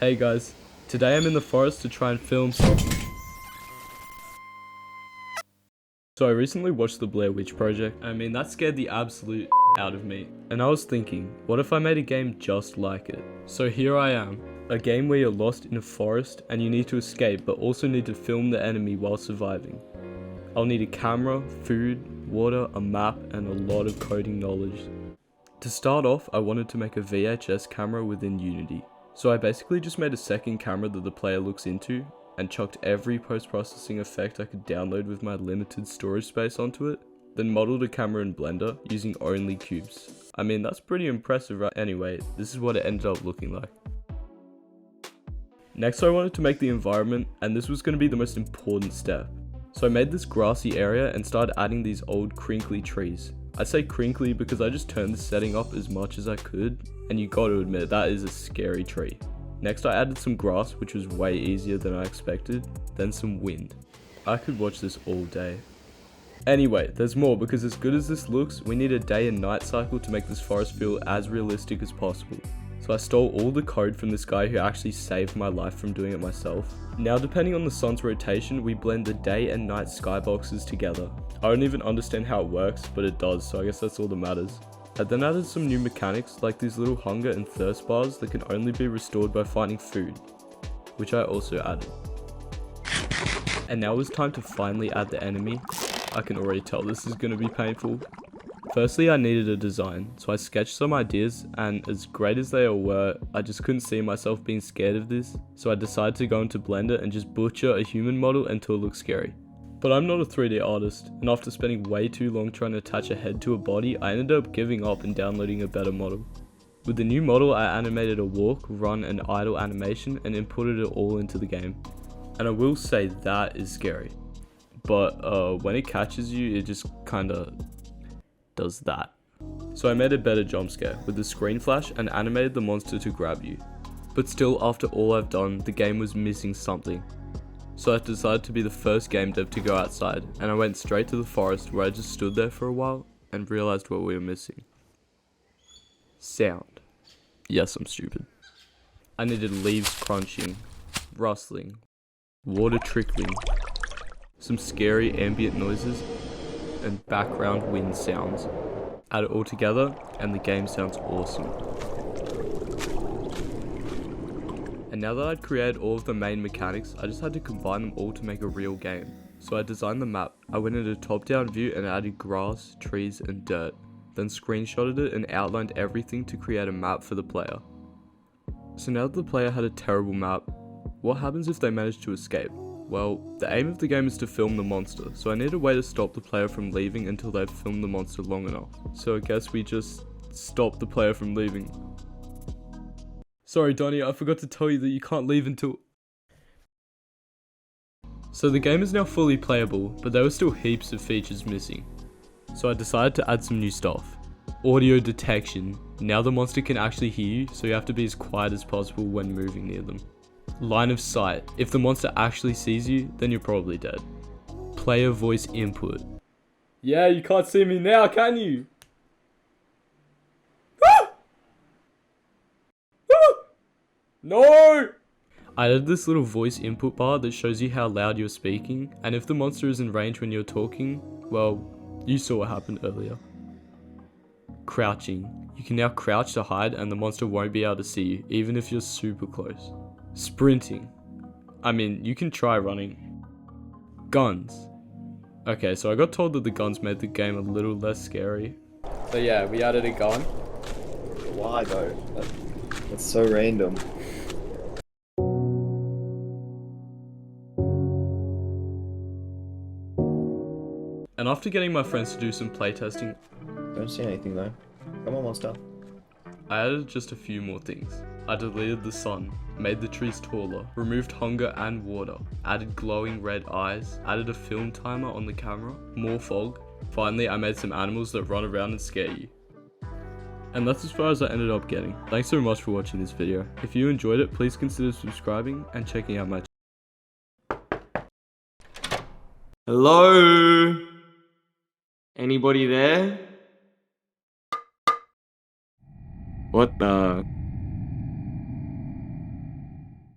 Hey guys, today I'm in the forest to try and film something. So I recently watched the Blair Witch Project. I mean, that scared the absolute out of me. And I was thinking, what if I made a game just like it? So here I am, a game where you're lost in a forest and you need to escape but also need to film the enemy while surviving. I'll need a camera, food, water, a map, and a lot of coding knowledge. To start off, I wanted to make a VHS camera within Unity. So I basically just made a second camera that the player looks into and chucked every post-processing effect I could download with my limited storage space onto it, then modeled a camera in Blender using only cubes. I mean, that's pretty impressive, right? Anyway, this is what it ended up looking like. Next I wanted to make the environment, and this was going to be the most important step. So I made this grassy area and started adding these old crinkly trees. I say crinkly because I just turned the setting up as much as I could, and you gotta admit that is a scary tree. Next I added some grass, which was way easier than I expected, then some wind. I could watch this all day. Anyway, there's more, because as good as this looks, we need a day and night cycle to make this forest feel as realistic as possible. So I stole all the code from this guy who actually saved my life from doing it myself. Now depending on the sun's rotation, we blend the day and night skyboxes together. I don't even understand how it works, but it does, so I guess that's all that matters. I then added some new mechanics like these little hunger and thirst bars that can only be restored by finding food, which I also added. And now it's time to finally add the enemy. I can already tell this is going to be painful. Firstly, I needed a design, so I sketched some ideas, and as great as they all were, I just couldn't see myself being scared of this, so I decided to go into Blender and just butcher a human model until it looked scary. But I'm not a 3D artist, and after spending way too long trying to attach a head to a body, I ended up giving up and downloading a better model. With the new model, I animated a walk, run, and idle animation and inputted it all into the game. And I will say that is scary. But when it catches you, it just kinda does that. So I made a better jump scare with the screen flash and animated the monster to grab you. But still, after all I've done, the game was missing something. So I decided to be the first game dev to go outside, and I went straight to the forest where I just stood there for a while and realized what we were missing. Sound. Yes, I'm stupid. I needed leaves crunching, rustling, water trickling, some scary ambient noises, and background wind sounds. Add it all together and the game sounds awesome. And now that I'd created all of the main mechanics, I just had to combine them all to make a real game. So I designed the map. I went into top-down view and added grass, trees, and dirt. Then screenshotted it and outlined everything to create a map for the player. So now that the player had a terrible map, what happens if they manage to escape? Well, the aim of the game is to film the monster, so I need a way to stop the player from leaving until they've filmed the monster long enough. So I guess we just stop the player from leaving. Sorry Donnie, I forgot to tell you that you can't leave until... So the game is now fully playable, but there were still heaps of features missing. So I decided to add some new stuff. Audio detection. Now the monster can actually hear you, so you have to be as quiet as possible when moving near them. Line of sight. If the monster actually sees you, then you're probably dead. Player voice input. Yeah, you can't see me now, can you? No! I added this little voice input bar that shows you how loud you're speaking, and if the monster is in range when you're talking, well, you saw what happened earlier. Crouching. You can now crouch to hide and the monster won't be able to see you, even if you're super close. Sprinting. I mean, you can try running. Guns. Okay, so I got told that the guns made the game a little less scary. So yeah, we added a gun. Why though? That's so random. And after getting my friends to do some playtesting, Don't see anything though. Come on, monster. I added just a few more things. I deleted the sun, made the trees taller, removed hunger and water, added glowing red eyes, added a film timer on the camera, more fog. Finally, I made some animals that run around and scare you. And that's as far as I ended up getting. Thanks so much for watching this video. If you enjoyed it, please consider subscribing and checking out my channel. Hello? Anybody there? What the?